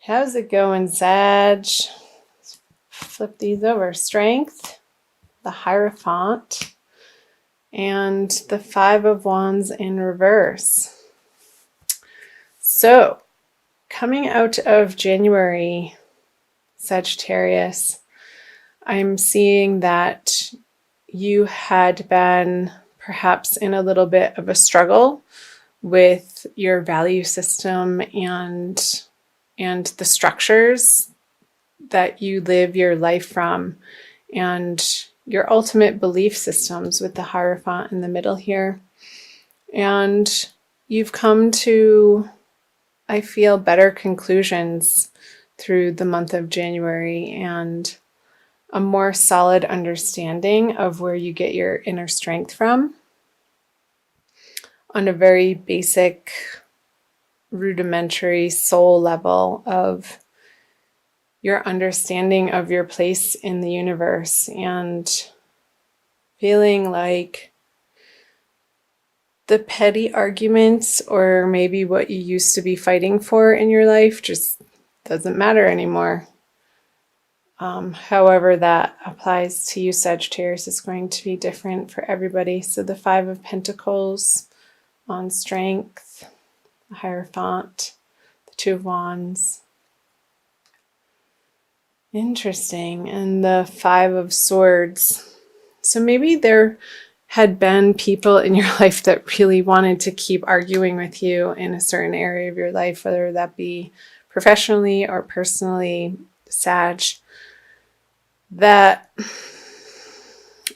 How's it going, Sag? Flip these over. Strength, the Hierophant, and the Five of Wands in reverse. So, coming out of January, Sagittarius, I'm seeing that you had been perhaps in a little bit of a struggle with your value system and the structures that you live your life from and your ultimate belief systems with the Hierophant in the middle here. And you've come to, I feel, better conclusions through the month of January and a more solid understanding of where you get your inner strength from on a very basic, rudimentary soul level of your understanding of your place in the universe and feeling like the petty arguments or maybe what you used to be fighting for in your life just doesn't matter anymore. However that applies to you, Sagittarius, is going to be different for everybody. So the Five of Pentacles on strength, the Hierophant, the Two of Wands. Interesting. And the Five of Swords. So maybe there had been people in your life that really wanted to keep arguing with you in a certain area of your life, whether that be professionally or personally, Sag, that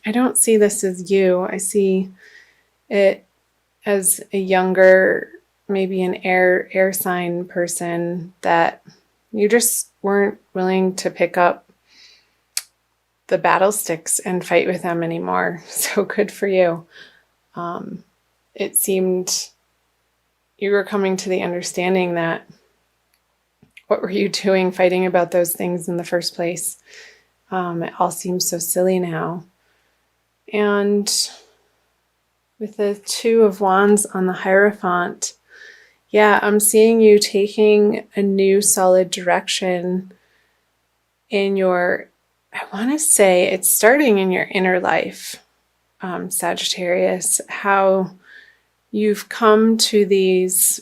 I don't see this as you. I see it as a younger, maybe an air sign person that you just weren't willing to pick up the battle sticks and fight with them anymore. So good for you. It seemed you were coming to the understanding that what were you doing fighting about those things in the first place? It all seems so silly now. And with the Two of Wands on the Hierophant, yeah, I'm seeing you taking a new solid direction in your, I want to say it's starting in your inner life, Sagittarius, how you've come to these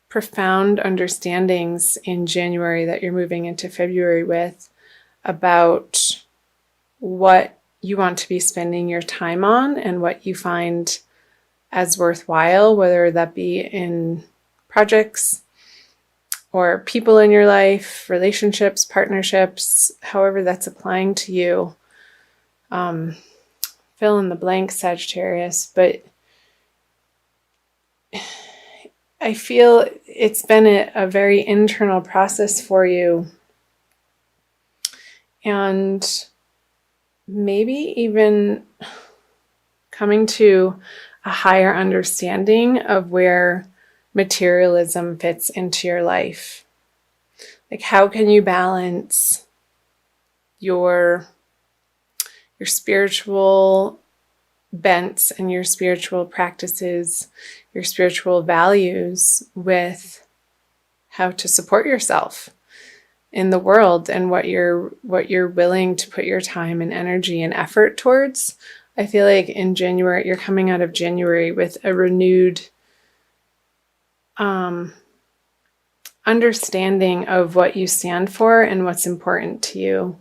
profound understandings in January that you're moving into February with about what you want to be spending your time on and what you find as worthwhile, whether that be in projects or people in your life, relationships, partnerships, however that's applying to you. Fill in the blank, Sagittarius, but I feel it's been a very internal process for you. And maybe even coming to a higher understanding of where materialism fits into your life. Like, how can you balance your spiritual bents and your spiritual practices, your spiritual values with how to support yourself in the world and what you're willing to put your time and energy and effort towards. I feel like in January, you're coming out of January with a renewed understanding of what you stand for and what's important to you.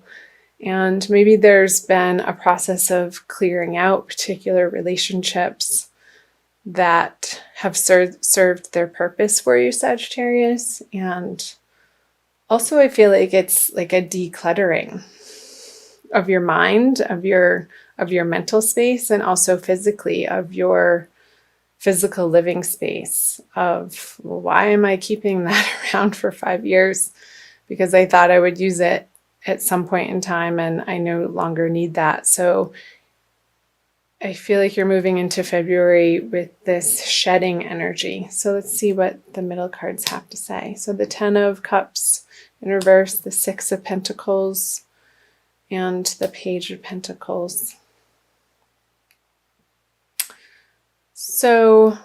And maybe there's been a process of clearing out particular relationships that have served their purpose for you, Sagittarius. And also I feel like it's like a decluttering of your mind, of your mental space, and also physically of your physical living space of, well, why am I keeping that around for 5 years? Because I thought I would use it at some point in time and I no longer need that. So I feel like you're moving into February with this shedding energy. So let's see what the middle cards have to say. So the Ten of Cups in reverse, the Six of Pentacles, and the Page of Pentacles. So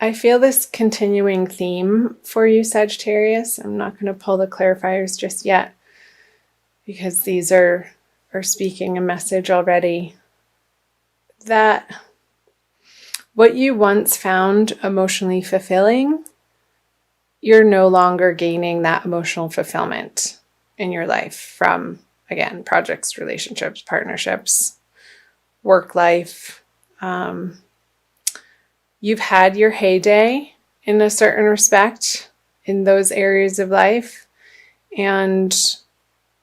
I feel this continuing theme for you, Sagittarius. I'm not going to pull the clarifiers just yet because these are speaking a message already. That what you once found emotionally fulfilling, you're no longer gaining that emotional fulfillment in your life from, again, projects, relationships, partnerships, work life. You've had your heyday in a certain respect in those areas of life, and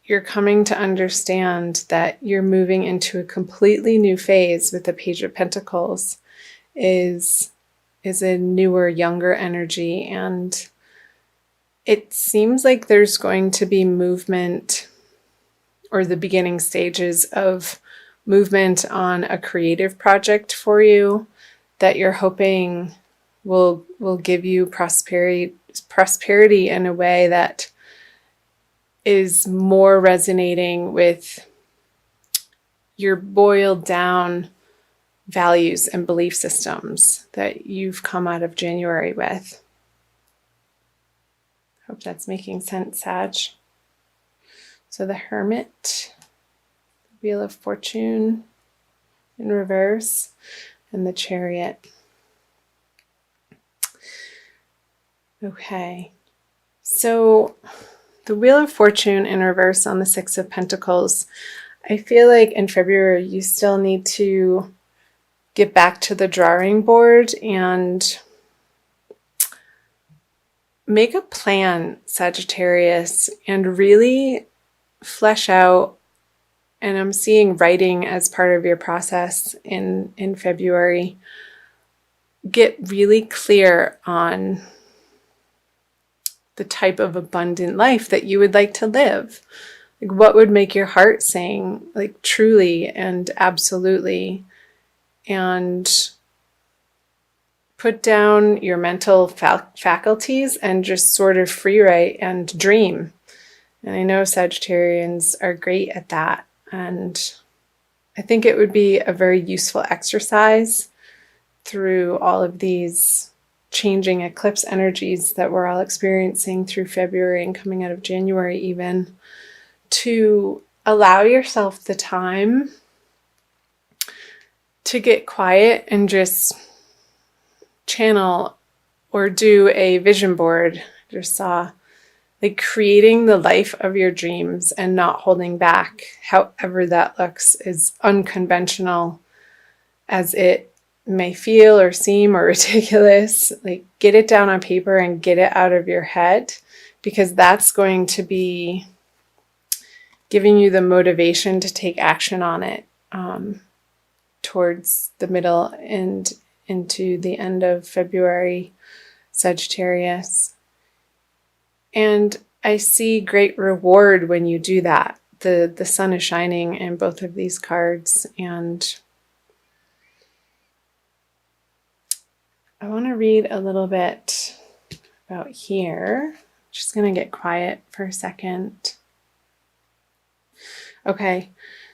you're coming to understand that you're moving into a completely new phase with the Page of Pentacles. Is a newer, younger energy, and it seems like there's going to be movement, or the beginning stages of movement on a creative project for you that you're hoping will give you prosperity in a way that is more resonating with your boiled down values and belief systems that you've come out of January with. Hope that's making sense, Sag. So the Hermit, the Wheel of Fortune in reverse, and the Chariot. Okay, so the Wheel of Fortune in reverse on the Six of Pentacles, I feel like in February you still need to get back to the drawing board and make a plan, Sagittarius, and really flesh out, and I'm seeing writing as part of your process in February. Get really clear on the type of abundant life that you would like to live. Like, what would make your heart sing, like, truly and absolutely, and put down your mental faculties and just sort of free write and dream. And I know Sagittarians are great at that. And I think it would be a very useful exercise through all of these changing eclipse energies that we're all experiencing through February and coming out of January even, to allow yourself the time to get quiet and just channel or do a vision board. I just saw, like, creating the life of your dreams and not holding back, however that looks, as unconventional as it may feel or seem or ridiculous. Like, get it down on paper and get it out of your head, because that's going to be giving you the motivation to take action on it towards the middle and into the end of February, Sagittarius. And I see great reward when you do that. The sun is shining in both of these cards, and I want to read a little bit about here. Just going to get quiet for a second. Okay,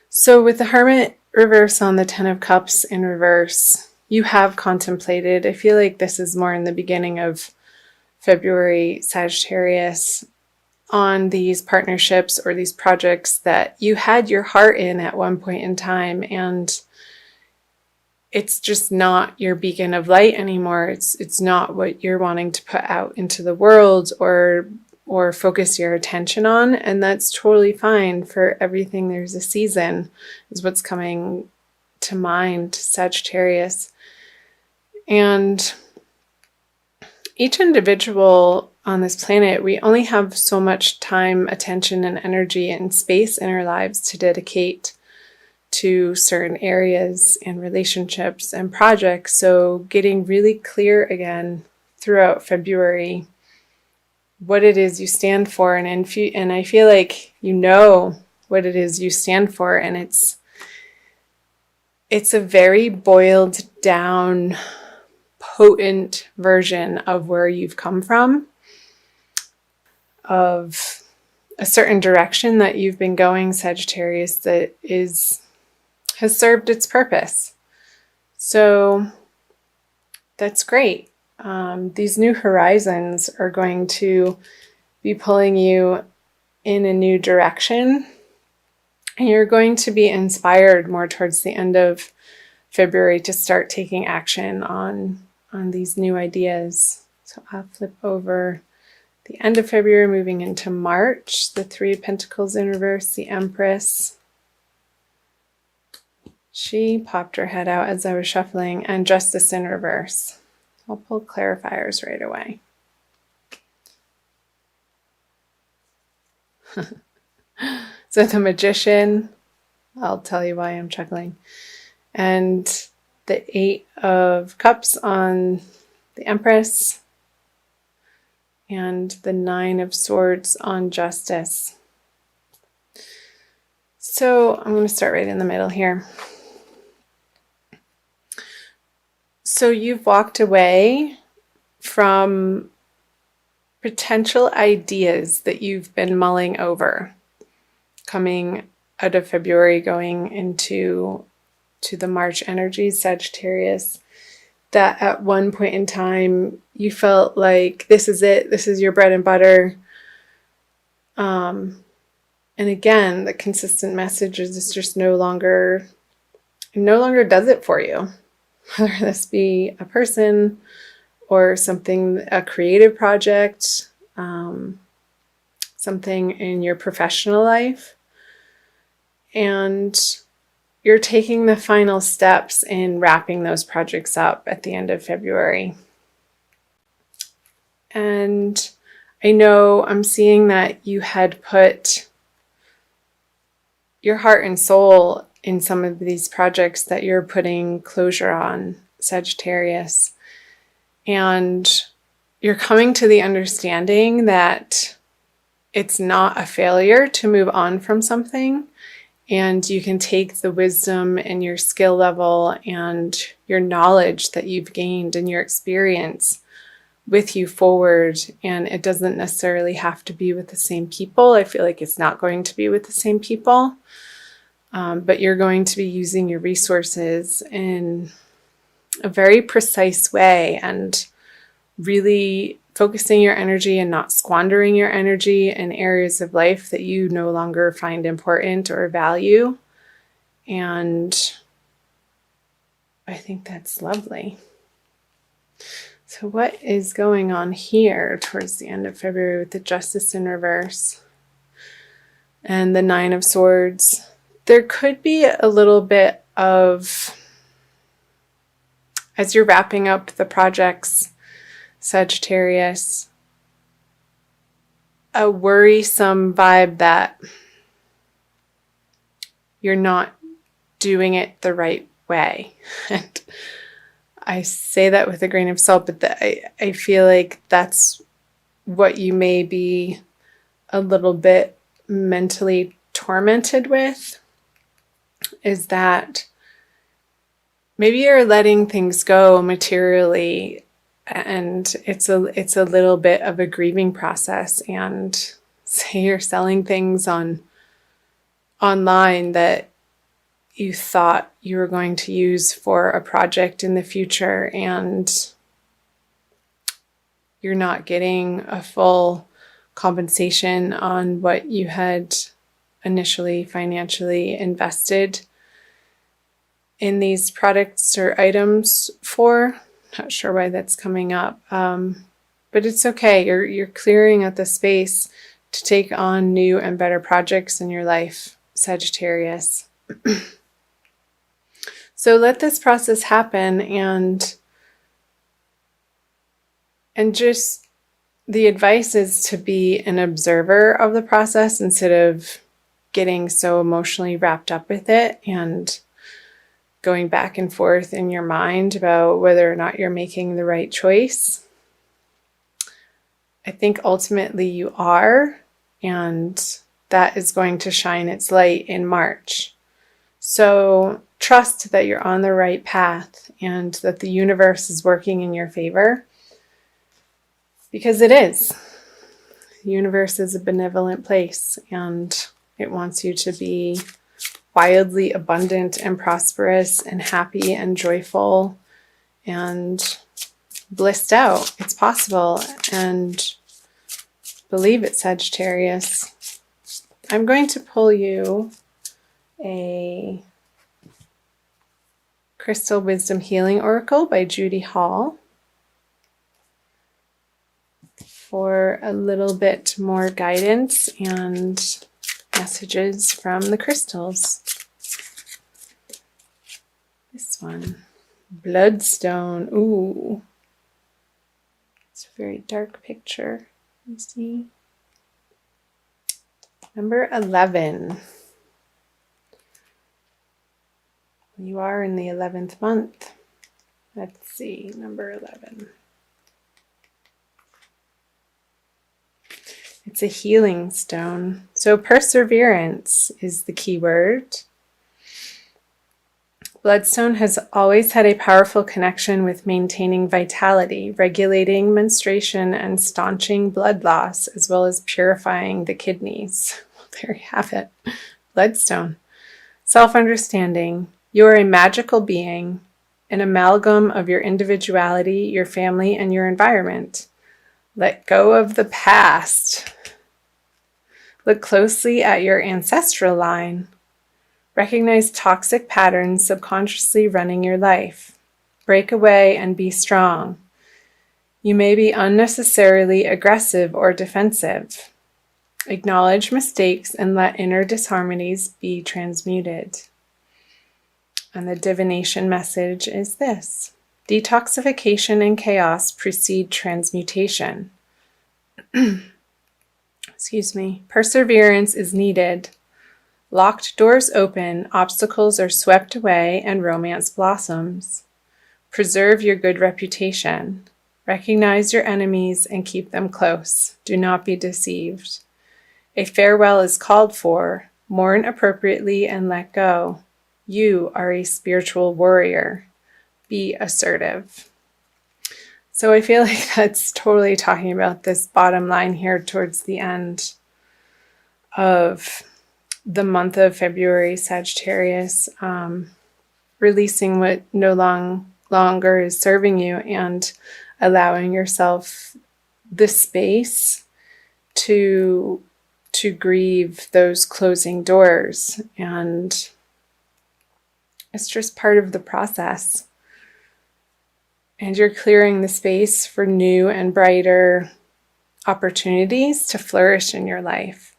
so with the Hermit reverse on the Ten of Cups in reverse, you have contemplated, I feel like this is more in the beginning of February, Sagittarius, on these partnerships or these projects that you had your heart in at one point in time, and it's just not your beacon of light anymore. It's not what you're wanting to put out into the world or focus your attention on, and that's totally fine. For everything there's a season is what's coming to mind, Sagittarius. And each individual on this planet, we only have so much time, attention, and energy and space in our lives to dedicate to certain areas and relationships and projects. So getting really clear again throughout February what it is you stand for, and I feel like you know what it is you stand for, and it's a very boiled down, potent version of where you've come from, of a certain direction that you've been going, Sagittarius, that has served its purpose. So that's great. these new horizons are going to be pulling you in a new direction, and you're going to be inspired more towards the end of February to start taking action on these new ideas. So I'll flip over the end of February, moving into March, the Three of Pentacles in reverse, the Empress. She popped her head out as I was shuffling, and Justice in reverse. I'll pull clarifiers right away. So the Magician, I'll tell you why I'm chuckling. And the Eight of Cups on the Empress. And the Nine of Swords on Justice. So I'm going to start right in the middle here. So you've walked away from potential ideas that you've been mulling over, coming out of February, going into the March energy, Sagittarius, that at one point in time you felt like this is it, this is your bread and butter. And again, the consistent message is it's just no longer does it for you. Whether this be a person or something, a creative project, something in your professional life. And you're taking the final steps in wrapping those projects up at the end of February. And I know I'm seeing that you had put your heart and soul in some of these projects that you're putting closure on, Sagittarius. And you're coming to the understanding that it's not a failure to move on from something. And you can take the wisdom and your skill level and your knowledge that you've gained and your experience with you forward. And it doesn't necessarily have to be with the same people. I feel like it's not going to be with the same people. But you're going to be using your resources in a very precise way and really focusing your energy and not squandering your energy in areas of life that you no longer find important or value. And I think that's lovely. So what is going on here towards the end of February with the Justice in reverse and the Nine of Swords? There could be a little bit of, as you're wrapping up the projects, Sagittarius, a worrisome vibe that you're not doing it the right way. And I say that with a grain of salt, but I feel like that's what you may be a little bit mentally tormented with, is that maybe you're letting things go materially, and it's a little bit of a grieving process. And say you're selling things online that you thought you were going to use for a project in the future, and you're not getting a full compensation on what you had initially financially invested in these products or items for. Not sure why that's coming up, but it's okay. You're clearing out the space to take on new and better projects in your life, Sagittarius. So let this process happen, and just the advice is to be an observer of the process instead of getting so emotionally wrapped up with it and going back and forth in your mind about whether or not you're making the right choice. I think ultimately you are, and that is going to shine its light in March. So trust that you're on the right path and that the universe is working in your favor, because it is. The universe is a benevolent place, and it wants you to be wildly abundant and prosperous and happy and joyful and blissed out. It's possible. And believe it, Sagittarius. I'm going to pull you a Crystal Wisdom Healing Oracle by Judy Hall for a little bit more guidance and messages from the crystals. This one, Bloodstone. Ooh, it's a very dark picture. You see, number 11. You are in the 11th month. Let's see, number 11. It's a healing stone. So perseverance is the key word. Bloodstone has always had a powerful connection with maintaining vitality, regulating menstruation, and staunching blood loss, as well as purifying the kidneys. There you have it. Bloodstone. Self-understanding. You are a magical being, an amalgam of your individuality, your family, and your environment. Let go of the past. Look closely at your ancestral line. Recognize toxic patterns subconsciously running your life. Break away and be strong. You may be unnecessarily aggressive or defensive. Acknowledge mistakes and let inner disharmonies be transmuted. And the divination message is this: detoxification and chaos precede transmutation. Excuse me. Perseverance is needed. Locked doors open, obstacles are swept away, and romance blossoms. Preserve your good reputation. Recognize your enemies and keep them close. Do not be deceived. A farewell is called for. Mourn appropriately and let go. You are a spiritual warrior. Be assertive. So I feel like that's totally talking about this bottom line here towards the end of the month of February, Sagittarius, releasing what no longer is serving you and allowing yourself the space to grieve those closing doors. And it's just part of the process. And you're clearing the space for new and brighter opportunities to flourish in your life.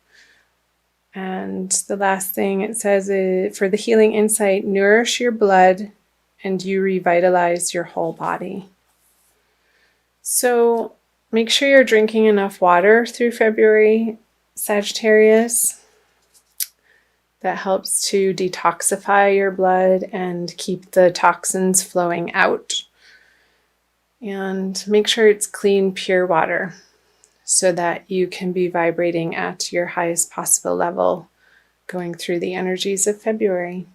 And the last thing it says is, for the healing insight, nourish your blood and you revitalize your whole body. So make sure you're drinking enough water through February, Sagittarius. That helps to detoxify your blood and keep the toxins flowing out. And make sure it's clean, pure water so that you can be vibrating at your highest possible level going through the energies of February.